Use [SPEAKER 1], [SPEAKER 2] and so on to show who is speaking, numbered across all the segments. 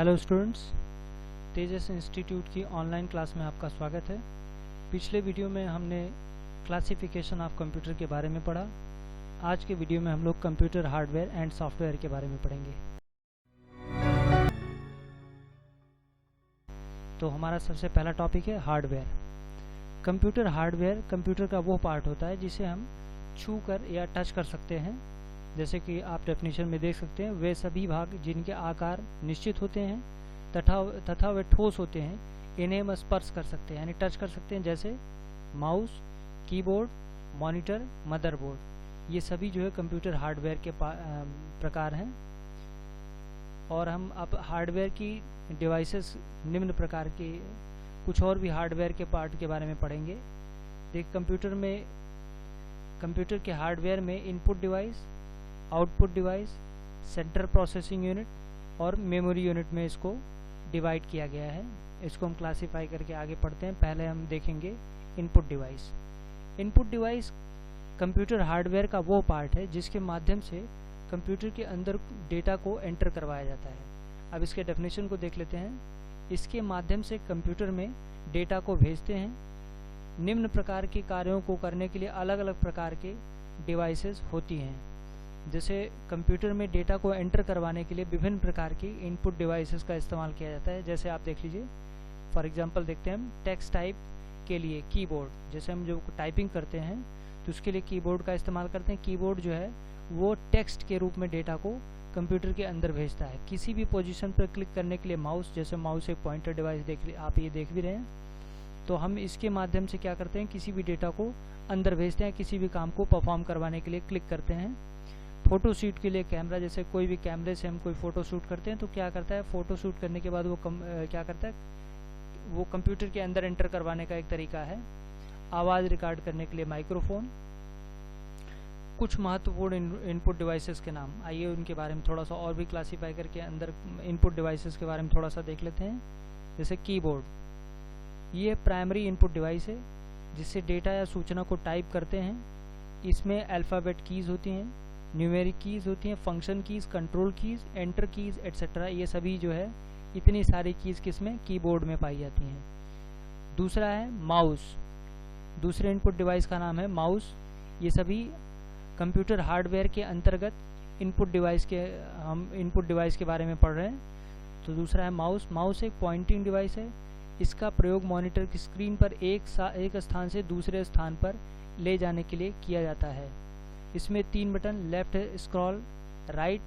[SPEAKER 1] Hello students, तेजस institute की online class में आपका स्वागत है। पिछले वीडियो में हमने क्लासिफिकेशन ऑफ कंप्यूटर के बारे में पढ़ा। आज के वीडियो में हम लोग कंप्यूटर हार्डवेयर एंड सॉफ्टवेयर के बारे में पढ़ेंगे। तो हमारा सबसे पहला टॉपिक है हार्डवेयर। कंप्यूटर हार्डवेयर कंप्यूटर का वो पार्ट होता है जिसे हम छू कर या टच कर सकते हैं। जैसे कि आप डेफिनेशन में देख सकते हैं, वे सभी भाग जिनके आकार निश्चित होते हैं तथा वे ठोस होते हैं, इन्हें हम स्पर्श कर सकते हैं यानी टच कर सकते हैं। जैसे माउस, कीबोर्ड, मॉनिटर, मदरबोर्ड, ये सभी जो है कंप्यूटर हार्डवेयर के प्रकार हैं। और हम अब हार्डवेयर की डिवाइसेस निम्न प्रकार के कुछ और भी हार्डवेयर के पार्ट के बारे में पढ़ेंगे। कंप्यूटर के हार्डवेयर में input device, output device, central processing unit और मेमोरी यूनिट में इसको डिवाइड किया गया है। इसको हम क्लासिफाई करके आगे पढ़ते हैं। पहले हम देखेंगे input device. Input device computer hardware का वो पार्ट है जिसके माध्यम से कंप्यूटर के अंदर डेटा को एंटर करवाया जाता है। अब इसके डेफिनेशन को देख लेते हैं। इसके माध्यम से कंप्यूटर में डेटा को भेजते हैं। निम्न प्रकार के कार्यों को करने के लिए अलग अलग प्रकार के डिवाइसेस होती हैं। जैसे कंप्यूटर में डेटा को एंटर करवाने के लिए विभिन्न प्रकार की इनपुट डिवाइसेस का इस्तेमाल किया जाता है। जैसे आप देख लीजिए, फॉर एग्जांपल देखते हैं हम टेक्स्ट टाइप के लिए कीबोर्ड। जैसे हम जो टाइपिंग करते हैं तो उसके लिए कीबोर्ड का इस्तेमाल करते हैं। कीबोर्ड जो है वो टेक्स्ट के रूप में डेटा को कंप्यूटर के अंदर भेजता है। किसी भी पोजीशन पर क्लिक करने के लिए माउस, जैसे माउस एक पॉइंटर डिवाइस आप ये देख भी रहे हैं, तो हम इसके माध्यम से क्या करते हैं, किसी भी डेटा को अंदर भेजते हैं। किसी भी काम को परफॉर्म करवाने के लिए क्लिक करते हैं। फोटो शूट के लिए कैमरा, जैसे कोई भी कैमरे से हम कोई फ़ोटो शूट करते हैं तो क्या करता है, फ़ोटो शूट करने के बाद वो क्या करता है, वो कंप्यूटर के अंदर एंटर करवाने का एक तरीका है। आवाज़ रिकॉर्ड करने के लिए माइक्रोफोन। कुछ महत्वपूर्ण इनपुट डिवाइसेस के नाम, आइए उनके बारे में थोड़ा सा और भी क्लासीफाई करके अंदर इनपुट डिवाइसेस के बारे में थोड़ा सा देख लेते हैं। जैसे कीबोर्ड, ये प्राइमरी इनपुट डिवाइस है जिससे डेटा या सूचना को टाइप करते हैं। इसमें अल्फ़ाबेट कीज़ होती हैं, न्यूमेरिक कीज़ होती हैं, function keys, control keys, enter keys etcetera. ये सभी जो है इतनी सारी कीज़ किसमें, कीबोर्ड में पाई जाती हैं। दूसरा है माउस। दूसरे इनपुट डिवाइस का नाम है माउस। ये सभी कंप्यूटर हार्डवेयर के अंतर्गत इनपुट डिवाइस के बारे में पढ़ रहे हैं। तो दूसरा है माउस। माउस एक पॉइंटिंग डिवाइस है। इसका प्रयोग मॉनिटर की स्क्रीन पर एक स्थान से दूसरे स्थान पर ले जाने के लिए किया जाता है। इसमें 3 बटन, लेफ्ट स्क्रॉल, राइट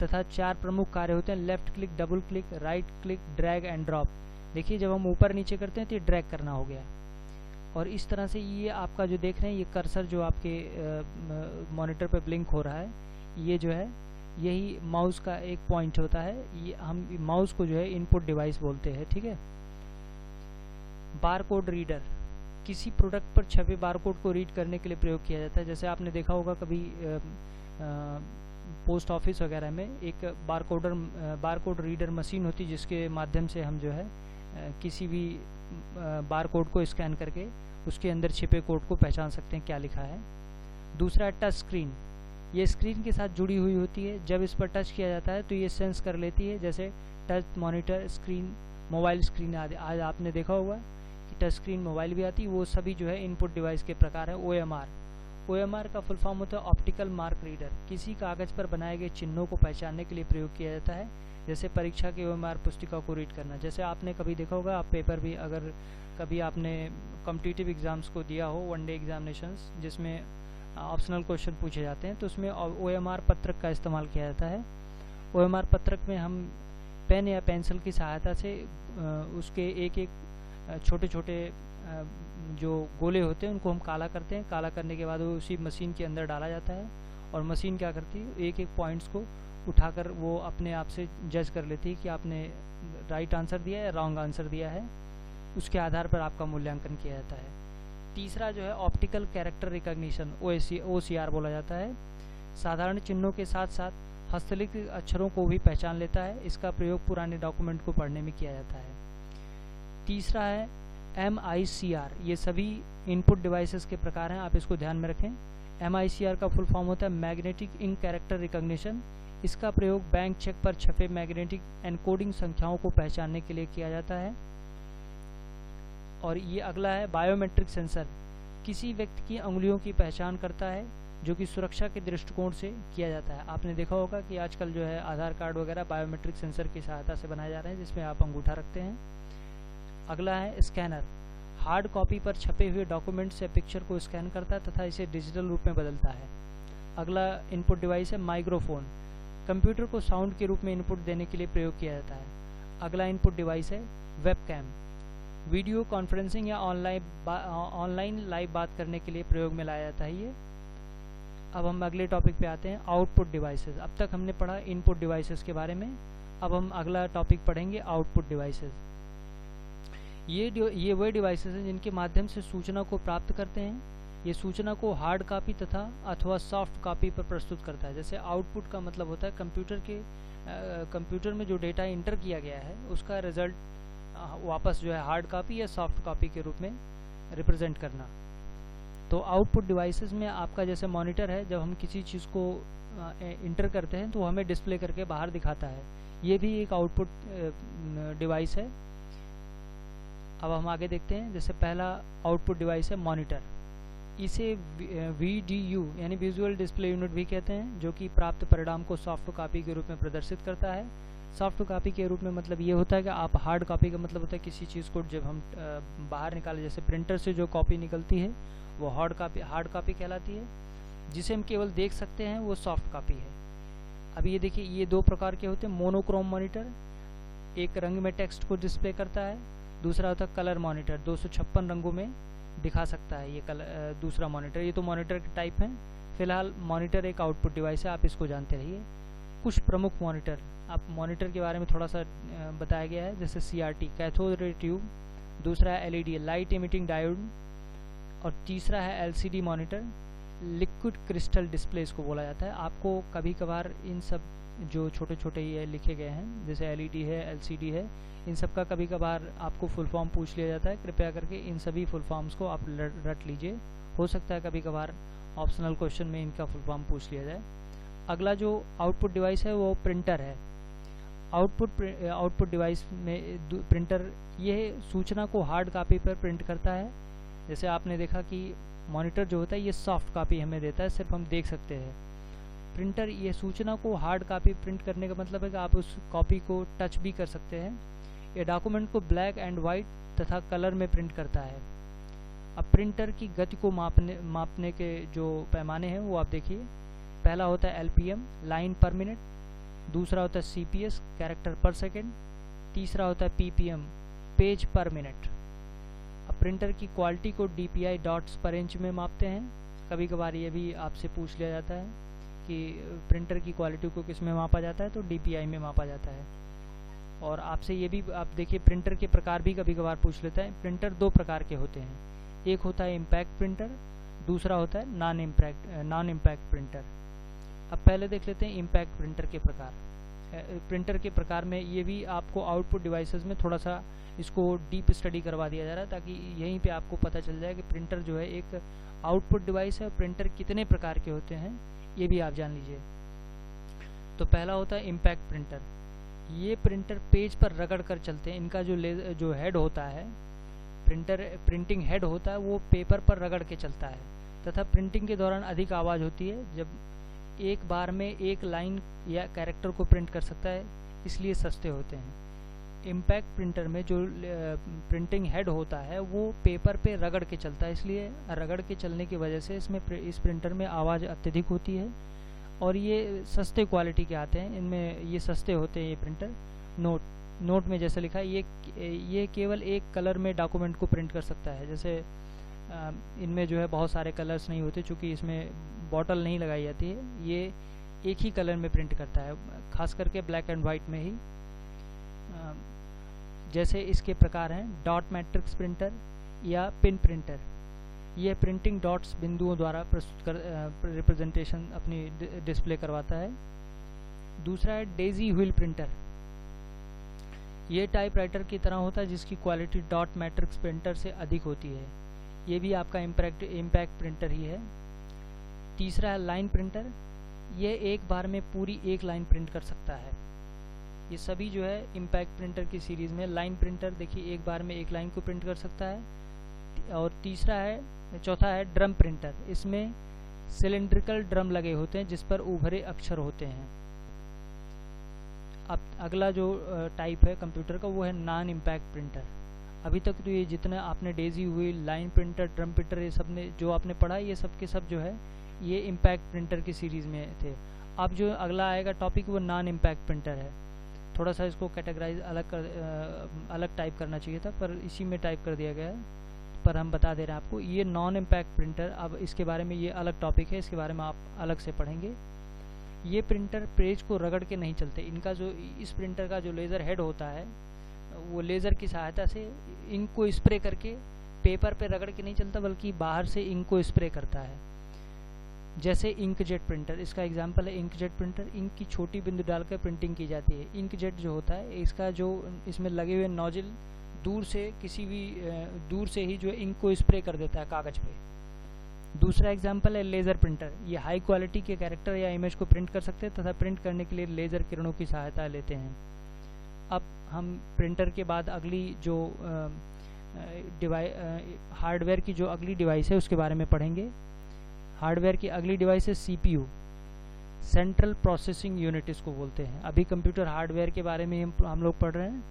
[SPEAKER 1] तथा 4 प्रमुख कार्य होते हैं। Left click, double click, right click, drag and drop. देखिए, जब हम ऊपर नीचे करते हैं तो ये ड्रैग करना हो गया। और इस तरह से ये आपका जो देख रहे हैं, ये कर्सर जो आपके मॉनिटर पर ब्लिंक हो रहा है, ये जो है यही माउस का एक पॉइंट होता है। ये हम माउस को जो है इनपुट डिवाइस बोलते हैं। ठीक है। बारकोड रीडर, किसी प्रोडक्ट पर छपे बारकोड को रीड करने के लिए प्रयोग किया जाता है। जैसे आपने देखा होगा कभी पोस्ट ऑफिस वगैरह में एक बारकोड रीडर मशीन होती है जिसके माध्यम से हम जो है किसी भी बारकोड को स्कैन करके उसके अंदर छिपे कोड को पहचान सकते हैं क्या लिखा है। दूसरा टच स्क्रीन, ये स्क्रीन के साथ जुड़ी हुई होती है। जब इस पर टच किया जाता है तो ये सेंस कर लेती है। जैसे touch monitor screen, mobile screen आदि। आज आपने देखा होगा कि टच स्क्रीन मोबाइल भी आती है। वो सभी जो है इनपुट डिवाइस के प्रकार है। OMR, OMR का फुल फॉर्म होता है ऑप्टिकल मार्क रीडर। किसी कागज़ पर बनाए गए चिन्हों को पहचानने के लिए प्रयोग किया जाता है। जैसे परीक्षा की OMR पुस्तिका को रीड करना। जैसे आपने कभी देखा होगा, आप पेपर भी अगर कभी आपने कॉम्पिटिटिव एग्ज़ाम्स को दिया हो, वनडे एग्जामिनेशंस जिसमें ऑप्शनल क्वेश्चन पूछे जाते हैं, तो उसमें OMR पत्रक का इस्तेमाल किया जाता है। OMR पत्रक में हम पेन या पेंसिल की सहायता से उसके एक एक छोटे छोटे जो गोले होते हैं उनको हम काला करते हैं। काला करने के बाद वो उसी मशीन के अंदर डाला जाता है और मशीन क्या करती है, एक एक पॉइंट्स को उठाकर वो अपने आप से जज कर लेती है कि आपने राइट आंसर दिया है या रॉन्ग आंसर दिया है। उसके आधार पर आपका मूल्यांकन किया जाता है। तीसरा जो है ऑप्टिकल कैरेक्टर रिकॉग्निशन, OCR बोला जाता है। साधारण चिन्हों के साथ साथ हस्तलिखित अक्षरों को भी पहचान लेता है। इसका प्रयोग पुराने डॉक्यूमेंट को पढ़ने में किया जाता है। तीसरा है MICR, ये सभी इनपुट डिवाइसेस के प्रकार हैं, आप इसको ध्यान में रखें। MICR का फुल फॉर्म होता है मैग्नेटिक इंक कैरेक्टर रिकॉग्निशन। इसका प्रयोग बैंक चेक पर छपे मैग्नेटिक एनकोडिंग संख्याओं को पहचानने के लिए किया जाता है। और ये अगला है बायोमेट्रिक सेंसर, किसी व्यक्ति की अंगुलियों की पहचान करता है, जो कि सुरक्षा के दृष्टिकोण से किया जाता है। आपने देखा होगा कि आजकल जो है आधार कार्ड वगैरह बायोमेट्रिक सेंसर की सहायता से बनाए जा रहे हैं, जिसमें आप अंगूठा रखते हैं। अगला है स्कैनर, हार्ड कॉपी पर छपे हुए डॉक्यूमेंट्स या पिक्चर को स्कैन करता है तथा इसे डिजिटल रूप में बदलता है। अगला इनपुट डिवाइस है माइक्रोफोन, कंप्यूटर को साउंड के रूप में इनपुट देने के लिए प्रयोग किया जाता है। अगला इनपुट डिवाइस है वेबकैम, वीडियो कॉन्फ्रेंसिंग या ऑनलाइन लाइव बात करने के लिए प्रयोग में लाया जाता है ये। अब हम अगले टॉपिक पे आते हैं, आउटपुट डिवाइसेस। अब तक हमने पढ़ा इनपुट डिवाइसेस के बारे में, अब हम अगला टॉपिक पढ़ेंगे आउटपुट डिवाइसेस। ये वे डिवाइसेस हैं जिनके माध्यम से सूचना को प्राप्त करते हैं। ये सूचना को हार्ड कॉपी तथा अथवा सॉफ्ट कॉपी पर प्रस्तुत करता है। जैसे आउटपुट का मतलब होता है कंप्यूटर में जो डेटा इंटर किया गया है उसका रिजल्ट वापस जो है हार्ड कॉपी या सॉफ्ट कॉपी के रूप में रिप्रेजेंट करना। तो आउटपुट डिवाइसेस में आपका जैसे मॉनिटर है, जब हम किसी चीज़ को इंटर करते हैं तो हमें डिस्प्ले करके बाहर दिखाता है, ये भी एक आउटपुट डिवाइस है। अब हम आगे देखते हैं, जैसे पहला आउटपुट डिवाइस है मॉनिटर। इसे VDU यानी विजुअल डिस्प्ले यूनिट भी कहते हैं, जो कि प्राप्त परिणाम को सॉफ्ट कॉपी के रूप में प्रदर्शित करता है। सॉफ्ट कॉपी के रूप में मतलब ये होता है कि आप हार्ड कॉपी का मतलब होता है किसी चीज़ को जब हम बाहर निकाले, जैसे प्रिंटर से जो कॉपी निकलती है वो हार्ड कॉपी कहलाती है। जिसे हम केवल देख सकते हैं वो सॉफ्ट कॉपी है। अब ये देखिए, ये दो प्रकार के होते हैं। मोनोक्रोम मॉनिटर एक रंग में टेक्स्ट को डिस्प्ले करता है, दूसरा होता है कलर मॉनिटर, 256 रंगों में दिखा सकता है ये दूसरा मॉनिटर। ये तो मॉनिटर के टाइप हैं। फिलहाल मॉनिटर एक आउटपुट डिवाइस है, आप इसको जानते रहिए। कुछ प्रमुख मॉनिटर, आप मॉनिटर के बारे में थोड़ा सा बताया गया है, जैसे CRT कैथोड रे ट्यूब, दूसरा है LED लाइट इमिटिंग डायोड, और तीसरा है LCD monitor liquid crystal display इसको बोला जाता है। आपको कभी कभार इन सब जो छोटे छोटे ये लिखे गए हैं, जैसे LED है, LCD है, इन सब का कभी कभार आपको फुल फॉर्म पूछ लिया जाता है। कृपया करके इन सभी फुल फॉर्म्स को आप रट लीजिए, हो सकता है कभी कभार ऑप्शनल क्वेश्चन में इनका फुल फॉर्म पूछ लिया जाए। अगला जो आउटपुट डिवाइस है वो प्रिंटर है। आउटपुट डिवाइस में प्रिंटर ये सूचना को हार्ड कॉपी पर प्रिंट करता है। जैसे आपने देखा कि मॉनिटर जो होता है ये सॉफ्ट कॉपी हमें देता है, सिर्फ हम देख सकते हैं। प्रिंटर ये सूचना को हार्ड कॉपी प्रिंट करने का मतलब है कि आप उस कॉपी को टच भी कर सकते हैं। ये डॉक्यूमेंट को ब्लैक एंड वाइट तथा कलर में प्रिंट करता है। अब प्रिंटर की गति को मापने के जो पैमाने हैं वो आप देखिए। पहला होता है LPM लाइन पर मिनट, दूसरा होता है CPS कैरेक्टर पर सेकेंड, तीसरा होता है PPM पेज पर मिनट। अब प्रिंटर की क्वालिटी को DPI डॉट्स पर इंच में मापते हैं। कभी कभार ये भी आपसे पूछ लिया जाता है कि प्रिंटर की क्वालिटी को किस में मापा जाता है, तो DPI में मापा जाता है। और आपसे ये भी आप देखिए, प्रिंटर के प्रकार भी कभी कभार पूछ लेता है। प्रिंटर दो प्रकार के होते हैं, एक होता है इम्पैक्ट प्रिंटर, दूसरा होता है नॉन इम्पैक्ट प्रिंटर। अब पहले देख लेते हैं इम्पैक्ट प्रिंटर के प्रकार। प्रिंटर के प्रकार में ये भी आपको आउटपुट डिवाइसेस में थोड़ा सा इसको डीप स्टडी करवा दिया जा रहा है, ताकि यहीं पे आपको पता चल जाए कि प्रिंटर जो है एक आउटपुट डिवाइस है। प्रिंटर कितने प्रकार के होते हैं ये भी आप जान लीजिए। तो पहला होता है इम्पैक्ट प्रिंटर। ये प्रिंटर पेज पर रगड़ कर चलते हैं। इनका जो हेड होता है, प्रिंटिंग हेड होता है, वो पेपर पर रगड़ के चलता है तथा प्रिंटिंग के दौरान अधिक आवाज़ होती है। जब एक बार में एक लाइन या कैरेक्टर को प्रिंट कर सकता है, इसलिए सस्ते होते हैं। इम्पैक्ट प्रिंटर में जो प्रिंटिंग हेड होता है वो पेपर पे रगड़ के चलता है, इसलिए रगड़ के चलने की वजह से इस प्रिंटर में आवाज़ अत्यधिक होती है और ये सस्ते क्वालिटी के आते हैं। इनमें ये सस्ते होते हैं ये प्रिंटर। नोट में जैसे लिखा है, ये केवल एक कलर में डॉक्यूमेंट को प्रिंट कर सकता है। जैसे इनमें जो है बहुत सारे कलर्स नहीं होते, चूँकि इसमें बॉटल नहीं लगाई जाती है। ये एक ही कलर में प्रिंट करता है, खास करके ब्लैक एंड वाइट में ही। जैसे इसके प्रकार हैं डॉट मैट्रिक्स प्रिंटर या पिन प्रिंटर। यह प्रिंटिंग डॉट्स बिंदुओं द्वारा प्रस्तुत कर रिप्रेजेंटेशन अपनी डिस्प्ले करवाता है। दूसरा है डेजी व्हील प्रिंटर। यह टाइपराइटर की तरह होता है जिसकी क्वालिटी डॉट मैट्रिक्स प्रिंटर से अधिक होती है। ये भी आपका इम्पैक्ट प्रिंटर ही है। तीसरा है लाइन प्रिंटर। ये एक बार में पूरी एक लाइन प्रिंट कर सकता है। ये सभी जो है इम्पैक्ट प्रिंटर की सीरीज़ में लाइन प्रिंटर देखिए एक बार में एक लाइन को प्रिंट कर सकता है। और चौथा है ड्रम प्रिंटर। इसमें सिलिंड्रिकल ड्रम लगे होते हैं जिस पर उभरे अक्षर होते हैं। अब अगला जो टाइप है कंप्यूटर का वो है नॉन इम्पैक्ट प्रिंटर। अभी तक तो ये जितना आपने डेजी हुई, लाइन प्रिंटर, ड्रम प्रिंटर, ये सब ने जो आपने पढ़ा ये सब के सब जो है ये इम्पैक्ट प्रिंटर की सीरीज़ में थे। अब जो अगला आएगा टॉपिक वो नॉन इम्पैक्ट प्रिंटर है। थोड़ा सा इसको कैटेगराइज अलग टाइप करना चाहिए था पर इसी में टाइप कर दिया गया है, पर हम बता दे रहे हैं आपको। ये नॉन इम्पैक्ट प्रिंटर, अब इसके बारे में ये अलग टॉपिक है, इसके बारे में आप अलग से पढ़ेंगे। ये प्रिंटर पेज को रगड़ के नहीं चलते। इनका जो इस प्रिंटर का जो लेज़र हेड होता है वो लेज़र की सहायता से इंक को स्प्रे करके पेपर पे रगड़ के नहीं चलता बल्कि बाहर से इंक को स्प्रे करता है। जैसे इंकजेट प्रिंटर, इसका एग्जांपल है इंकजेट प्रिंटर। इंक की छोटी बिंदु डालकर प्रिंटिंग की जाती है। इंकजेट जो होता है इसका जो इसमें लगे हुए नोजल दूर से ही जो इंक को स्प्रे कर देता है कागज़ पे। दूसरा एग्जांपल है लेज़र प्रिंटर। ये हाई क्वालिटी के कैरेक्टर या इमेज को प्रिंट कर सकते हैं तथा प्रिंट करने के लिए लेज़र किरणों की सहायता लेते हैं। अब हम प्रिंटर के बाद अगली जो हार्डवेयर की जो अगली डिवाइस है उसके बारे में पढ़ेंगे। हार्डवेयर की अगली डिवाइस है CPU, सेंट्रल प्रोसेसिंग यूनिट इसको बोलते हैं। अभी कंप्यूटर हार्डवेयर के बारे में हम लोग पढ़ रहे हैं।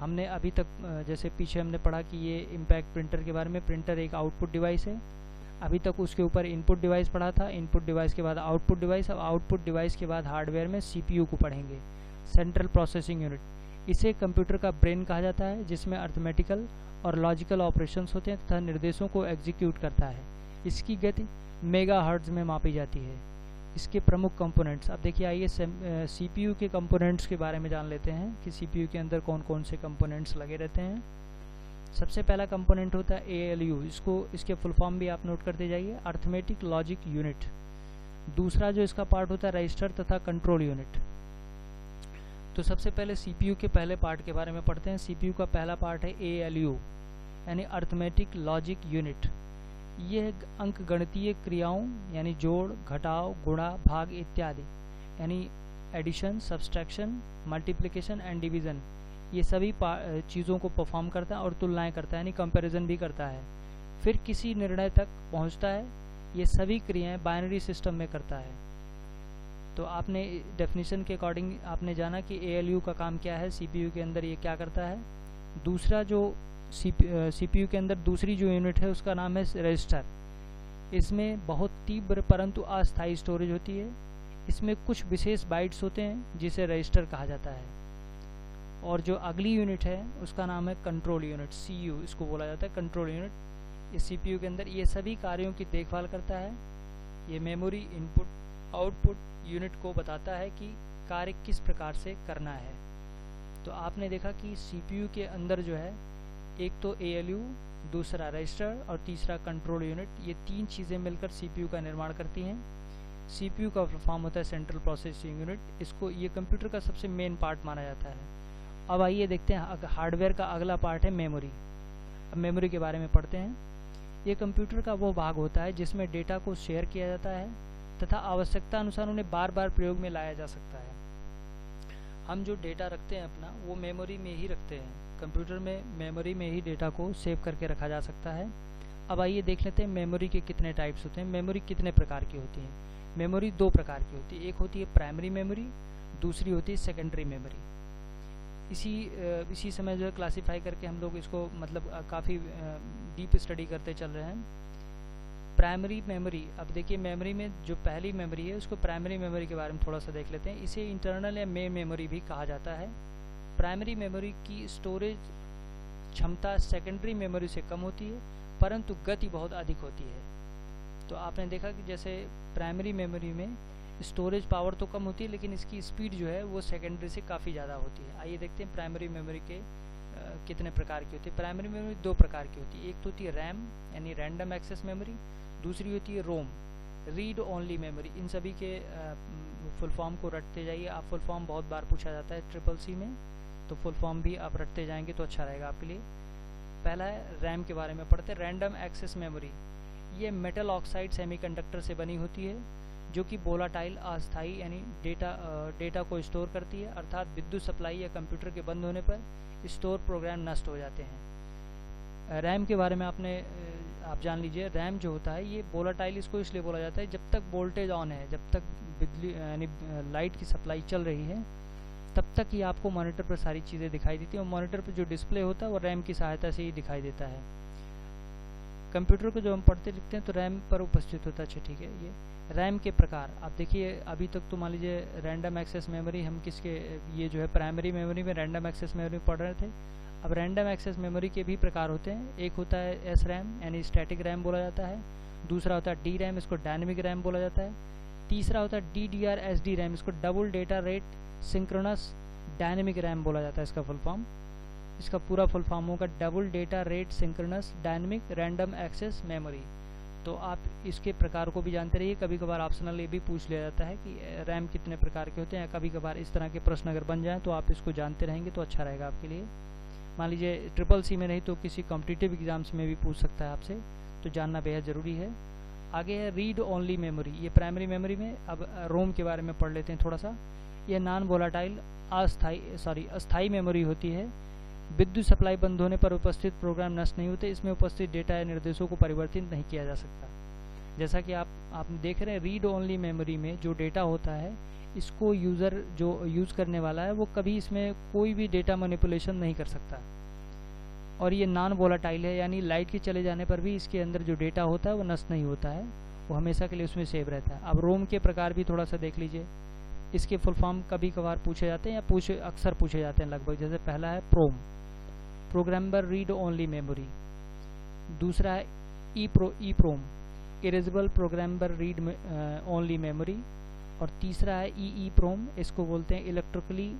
[SPEAKER 1] हमने अभी तक जैसे पीछे हमने पढ़ा कि ये इम्पैक्ट प्रिंटर के बारे में, प्रिंटर एक आउटपुट डिवाइस है। अभी तक उसके ऊपर इनपुट डिवाइस पढ़ा था, इनपुट डिवाइस के बाद आउटपुट डिवाइस। अब आउटपुट डिवाइस के बाद हार्डवेयर में CPU को पढ़ेंगे, सेंट्रल प्रोसेसिंग यूनिट। इसे कंप्यूटर का ब्रेन कहा जाता है जिसमें अर्थमेटिकल और लॉजिकल ऑपरेशंस होते हैं तथा निर्देशों को एग्जीक्यूट करता है। इसकी गति मेगाहर्ट्ज में मापी जाती है। इसके प्रमुख कंपोनेंट्स, अब देखिए आइए CPU के कंपोनेंट्स के बारे में जान लेते हैं कि CPU के अंदर कौन कौन से कंपोनेंट्स लगे रहते हैं। सबसे पहला कंपोनेंट होता है ALU, इसके फुल फॉर्म भी आप नोट करते जाइए, अर्थमेटिक लॉजिक यूनिट। दूसरा जो इसका पार्ट होता है रजिस्टर तथा कंट्रोल यूनिट। तो सबसे पहले CPU के पहले पार्ट के बारे में पढ़ते हैं। CPU का पहला पार्ट है ALU यानी अर्थमेटिक लॉजिक यूनिट। यह अंक गणितीय क्रियाओं यानी जोड़, घटाव, गुणा, भाग इत्यादि यानी addition, subtraction, multiplication and division, ये सभी चीज़ों को परफॉर्म करता है और तुलनाएं करता है यानी कंपैरिजन भी करता है। फिर किसी निर्णय तक पहुंचता है। ये सभी क्रियाएं बाइनरी सिस्टम में करता है। तो आपने डेफिनेशन के अकॉर्डिंग आपने जाना कि ALU का काम क्या है, CPU के अंदर ये क्या करता है। दूसरा जो CPU के अंदर दूसरी जो यूनिट है उसका नाम है रजिस्टर। इसमें बहुत तीव्र परंतु अस्थायी स्टोरेज होती है। इसमें कुछ विशेष बाइट्स होते हैं जिसे रजिस्टर कहा जाता है। और जो अगली यूनिट है उसका नाम है कंट्रोल यूनिट, CU इसको बोला जाता है, कंट्रोल यूनिट। इस CPU के अंदर ये सभी कार्यों की देखभाल करता है। ये मेमोरी, इनपुट, आउटपुट यूनिट को बताता है कि कार्य किस प्रकार से करना है। तो आपने देखा कि CPU के अंदर जो है एक तो ALU, दूसरा रजिस्टर और तीसरा कंट्रोल यूनिट, ये तीन चीज़ें मिलकर CPU का निर्माण करती हैं। CPU का फॉर्म होता है सेंट्रल प्रोसेसिंग यूनिट। इसको ये कंप्यूटर का सबसे मेन पार्ट माना जाता है। अब आइए देखते हैं हार्डवेयर का अगला पार्ट है मेमोरी। अब मेमोरी के बारे में पढ़ते हैं। ये कंप्यूटर का वो भाग होता है जिसमें डेटा को शेयर किया जाता है तथा आवश्यकता अनुसार उन्हें बार बार प्रयोग में लाया जा सकता है। हम जो डेटा रखते हैं अपना वो मेमोरी में ही रखते हैं। कंप्यूटर में मेमोरी में ही डेटा को सेव करके रखा जा सकता है। अब आइए देख लेते हैं मेमोरी के कितने टाइप्स होते हैं, मेमोरी कितने प्रकार की होती है। मेमोरी दो प्रकार की होती है, एक होती है प्राइमरी मेमोरी, दूसरी होती है सेकेंडरी मेमोरी। इसी समय जो है क्लासीफाई करके हम लोग इसको मतलब काफ़ी डीप स्टडी करते चल रहे हैं। प्राइमरी मेमोरी, अब देखिए मेमोरी में जो पहली मेमोरी है उसको प्राइमरी मेमोरी के बारे में थोड़ा सा देख लेते हैं। इसे इंटरनल या मेन मेमोरी भी कहा जाता है। प्राइमरी मेमोरी की स्टोरेज क्षमता सेकेंडरी मेमोरी से कम होती है परंतु गति बहुत अधिक होती है। तो आपने देखा कि जैसे प्राइमरी मेमोरी में स्टोरेज पावर तो कम होती है लेकिन इसकी स्पीड जो है वो सेकेंडरी से काफ़ी ज़्यादा होती है। आइए देखते हैं प्राइमरी मेमोरी के कितने प्रकार की होती है। प्राइमरी मेमोरी दो प्रकार की होती है, एक तो होती है रैम यानी रैंडम एक्सेस मेमोरी, दूसरी होती है रोम, रीड ओनली मेमोरी। इन सभी के फुल फॉर्म को रटते जाइए आप। फुल फॉर्म बहुत बार पूछा जाता है CCC में, तो फुल फॉर्म भी आप रटते जाएंगे तो अच्छा रहेगा आपके लिए। पहला है रैम के बारे में पढ़ते हैं। रैंडम एक्सेस मेमोरी, ये मेटल ऑक्साइड सेमीकंडक्टर से बनी होती है जो कि वोलाटाइल अस्थाई यानी डेटा को स्टोर करती है, अर्थात विद्युत सप्लाई या कंप्यूटर के बंद होने पर स्टोर प्रोग्राम नष्ट हो जाते हैं। रैम के बारे में आप जान लीजिए, रैम जो होता है ये वोलाटाइल इसको इसलिए बोला जाता है जब तक वोल्टेज ऑन है, जब तक बिजली यानी लाइट की सप्लाई चल रही है तब तक ही आपको मॉनिटर पर सारी चीज़ें दिखाई देती है, और मॉनिटर पर जो डिस्प्ले होता है वो रैम की सहायता से ही दिखाई देता है। कंप्यूटर को जो हम पढ़ते लिखते हैं तो रैम पर उपस्थित होता है। अच्छा ठीक है, ये रैम के प्रकार आप देखिए, अभी तक तो मान लीजिए रैंडम एक्सेस मेमोरी हम किसके, ये जो है प्राइमरी मेमोरी में रैंडम एक्सेस मेमोरी पढ़ रहे थे। अब रैंडम एक्सेस मेमोरी के भी प्रकार होते हैं, एक होता है एस रैम यानी स्टैटिक रैम बोला जाता है, दूसरा होता है डी रैम, इसको डायनेमिक रैम बोला जाता है, तीसरा होता है DDR SD रैम, इसको double data rate synchronous dynamic RAM बोला जाता है। इसका फुल फॉर्म, इसका पूरा फुल फॉर्म होगा double data rate synchronous dynamic random access memory. तो आप इसके प्रकार को भी जानते रहिए, कभी कभार ऑप्शनल ये भी पूछ लिया जाता है कि रैम कितने प्रकार के होते हैं, कभी कभार इस तरह के प्रश्न अगर बन जाएं तो आप इसको जानते रहेंगे तो अच्छा रहेगा आपके लिए। मान लीजिए CCC में नहीं तो किसी कॉम्पिटिटिव एग्जाम्स में भी पूछ सकता है आपसे, तो जानना बेहद ज़रूरी है। आगे है रीड ओनली मेमोरी, ये प्राइमरी मेमोरी में। अब रोम के बारे में पढ़ लेते हैं थोड़ा सा। यह नॉन वोलाटाइल अस्थाई मेमोरी होती है, विद्युत सप्लाई बंद होने पर उपस्थित प्रोग्राम नष्ट नहीं होते, इसमें उपस्थित डेटा या निर्देशों को परिवर्तित नहीं किया जा सकता। जैसा कि आप देख रहे हैं रीड ओनली मेमोरी में जो डेटा होता है इसको यूज़र जो यूज़ करने वाला है वो कभी इसमें कोई भी डेटा मैनिपुलेशन नहीं कर सकता, और ये नॉन वोलाटाइल है यानी लाइट के चले जाने पर भी इसके अंदर जो डेटा होता है वो नष्ट नहीं होता है, वो हमेशा के लिए उसमें सेव रहता है। अब रोम के प्रकार भी थोड़ा सा देख लीजिए, इसके फुल फॉर्म कभी कभार पूछे जाते हैं या अक्सर पूछे जाते हैं लगभग। जैसे पहला है प्रोम, प्रोग्रामेबल रीड ओनली मेमोरी, दूसरा है EPROM, erasable programmable read only memory, और तीसरा है EEPROM, इसको बोलते हैं electrically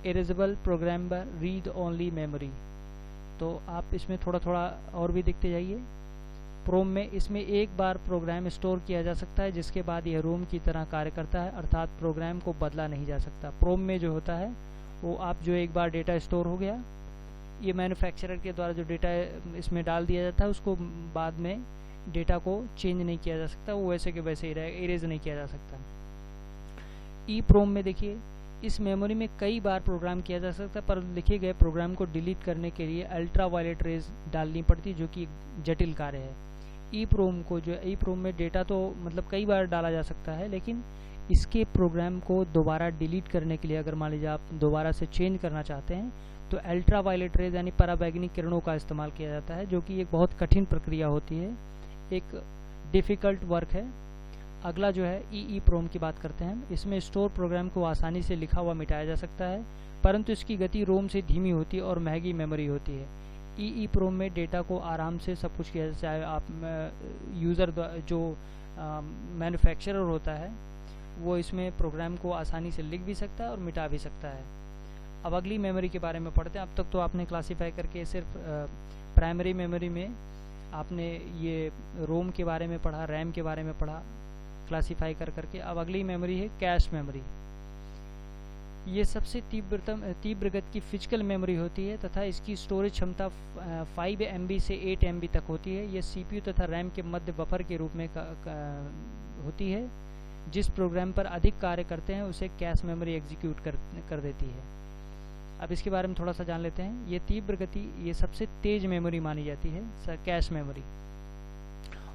[SPEAKER 1] erasable programmable read only memory. तो आप इसमें थोड़ा थोड़ा और भी देखते जाइए। प्रोम में इसमें एक बार प्रोग्राम स्टोर किया जा सकता है जिसके बाद यह रोम की तरह कार्य करता है, अर्थात प्रोग्राम को बदला नहीं जा सकता। प्रोम में जो होता है वो आप जो एक बार डेटा स्टोर हो गया, ये मैन्युफैक्चरर के द्वारा जो डेटा इसमें डाल दिया जाता है उसको बाद में डेटा को चेंज नहीं किया जा सकता, वो वैसे के वैसे ही रहेगा, इरेज नहीं किया जा सकता। EPROM में देखिए, इस मेमोरी में कई बार प्रोग्राम किया जा सकता है, पर लिखे गए प्रोग्राम को डिलीट करने के लिए अल्ट्रा वायलेट रेज डालनी पड़ती, जो कि जटिल कार्य है। EPROM में डेटा तो मतलब कई बार डाला जा सकता है, लेकिन इसके प्रोग्राम को दोबारा डिलीट करने के लिए अगर मान लीजिए आप दोबारा से चेंज करना चाहते हैं तो अल्ट्रा वायलेट रेज यानी पराबैंगनी किरणों का इस्तेमाल किया जाता है, जो कि एक बहुत कठिन प्रक्रिया होती है, एक डिफ़िकल्ट वर्क है। अगला जो है EEPROM की बात करते हैं। इसमें स्टोर प्रोग्राम को आसानी से लिखा हुआ मिटाया जा सकता है, परंतु इसकी गति रोम से धीमी होती है और महंगी मेमोरी होती है। EEPROM में डेटा को आराम से सब कुछ किया, चाहे आप यूज़र जो मैन्युफैक्चरर होता है वो इसमें प्रोग्राम को आसानी से लिख भी सकता है और मिटा भी सकता है। अब अगली मेमोरी के बारे में पढ़ते हैं। अब तक तो आपने क्लासीफाई करके सिर्फ प्राइमरी मेमोरी में आपने ये रोम के बारे में पढ़ा, रैम के बारे में पढ़ा क्लासीफाई करके। अब अगली मेमोरी है कैश मेमोरी। ये सबसे तीव्र गति की फिजिकल मेमोरी होती है तथा इसकी स्टोरेज क्षमता 5 MB से 8 MB तक होती है। यह CPU तथा रैम के मध्य बफर के रूप में होती है। जिस प्रोग्राम पर अधिक कार्य करते हैं उसे कैश मेमोरी एग्जीक्यूट कर देती है। अब इसके बारे में थोड़ा सा जान लेते हैं। ये तीव्र गति, ये सबसे तेज मेमोरी मानी जाती है कैश मेमोरी,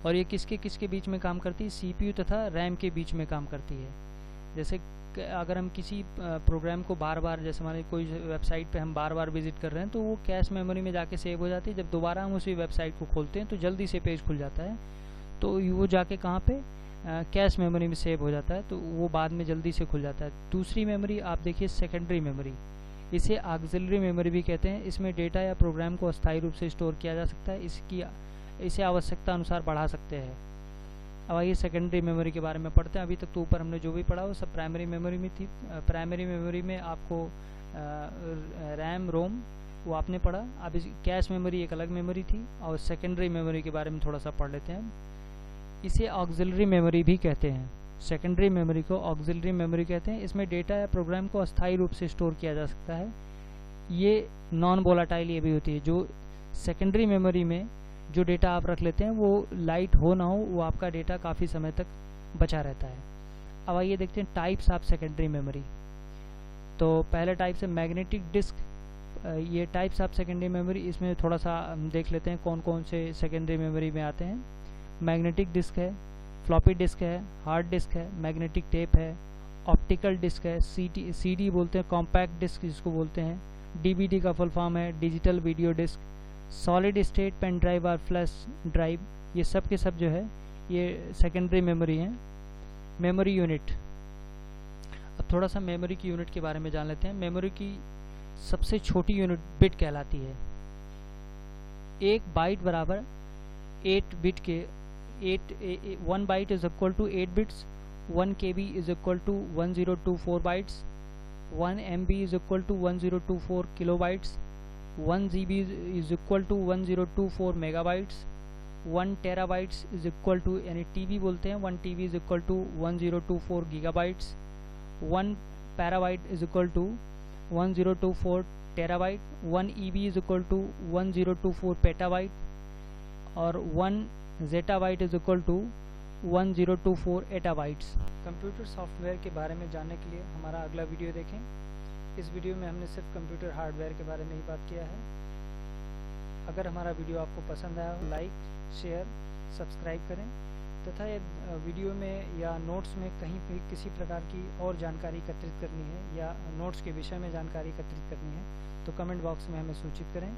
[SPEAKER 1] और ये किसके किसके बीच में काम करती है? CPU तथा रैम के बीच में काम करती है। जैसे अगर हम किसी प्रोग्राम को बार बार, जैसे हमारे कोई वेबसाइट पे हम बार बार विजिट कर रहे हैं तो वो कैश मेमोरी में जाके सेव हो जाती है। जब दोबारा हम उसी वेबसाइट को खोलते हैं तो जल्दी से पेज खुल जाता है, तो वो जाके कहाँ पे कैश मेमोरी में सेव हो जाता है, तो वो बाद में जल्दी से खुल जाता है। दूसरी मेमोरी आप देखिए सेकेंडरी मेमोरी, इसे ऑक्सिलरी मेमोरी भी कहते हैं। इसमें डेटा या प्रोग्राम को अस्थायी रूप से स्टोर किया जा सकता है, इसे आवश्यकता अनुसार बढ़ा सकते हैं। अब आइए सेकेंडरी मेमोरी के बारे में पढ़ते हैं। अभी तक तो ऊपर हमने जो भी पढ़ा वो सब प्राइमरी मेमोरी में थी। प्राइमरी मेमोरी में आपको रैम रोम वो आपने पढ़ा। अब इस कैश मेमोरी एक अलग मेमोरी थी, और सेकेंडरी मेमोरी के बारे में थोड़ा सा पढ़ लेते हैं। इसे ऑक्सिलरी मेमोरी भी कहते हैं। सेकेंडरी मेमोरी को ऑक्सिलरी मेमोरी कहते हैं। इसमें डेटा या प्रोग्राम को अस्थायी रूप से स्टोर किया जा सकता है। ये नॉन वोलाटाइल ये भी होती है। जो सेकेंडरी मेमोरी में जो डेटा आप रख लेते हैं वो लाइट हो ना हो वो आपका डेटा काफ़ी समय तक बचा रहता है। अब आइए देखते हैं टाइप्स ऑफ सेकेंडरी मेमोरी। तो पहले टाइप से मैग्नेटिक डिस्क। ये टाइप्स ऑफ सेकेंडरी मेमोरी, इसमें थोड़ा सा हम देख लेते हैं कौन कौन से सेकेंडरी मेमोरी में आते हैं। मैग्नेटिक डिस्क है, फ्लॉपी डिस्क है, हार्ड डिस्क है, मैग्नेटिक टेप है, ऑप्टिकल डिस्क है, सीडी बोलते हैं, कॉम्पैक्ट डिस्क जिसको बोलते हैं, डीवीडी का फुल फॉर्म है digital video disk, solid state pen drive और फ्लैश ड्राइव। ये सब के सब जो है ये सेकेंडरी मेमोरी हैं। मेमोरी यूनिट, अब थोड़ा सा मेमोरी की यूनिट के बारे में जान लेते हैं। मेमोरी की सबसे छोटी यूनिट बिट कहलाती है। एक बाइट बराबर 8 बिट के 1 byte is equal to 8 bits, 1 KB is equal to 1024 bytes, 1 MB is equal to 1024 kilobytes, 1 GB is equal to 1024 megabytes, 1 terabytes is equal to, यानी TB बोलते हैं, 1 TB is equal to 1024 gigabytes, 1 petabyte is equal to 1024 terabyte, 1 EB is equal to 1024 petabyte, और 1 zettabyte is equal to 1024 exabytes. Computer software के बारे में जानने के लिए हमारा अगला वीडियो देखें। इस वीडियो में हमने सिर्फ कंप्यूटर हार्डवेयर के बारे में ही बात किया है। अगर हमारा वीडियो आपको पसंद आया हो, लाइक, शेयर, सब्सक्राइब करें, तथा ये वीडियो में या नोट्स में कहीं भी किसी प्रकार की और जानकारी एकत्रित करनी है या नोट्स के विषय में जानकारी एकत्रित करनी है तो कमेंट बॉक्स में हमें सूचित करें।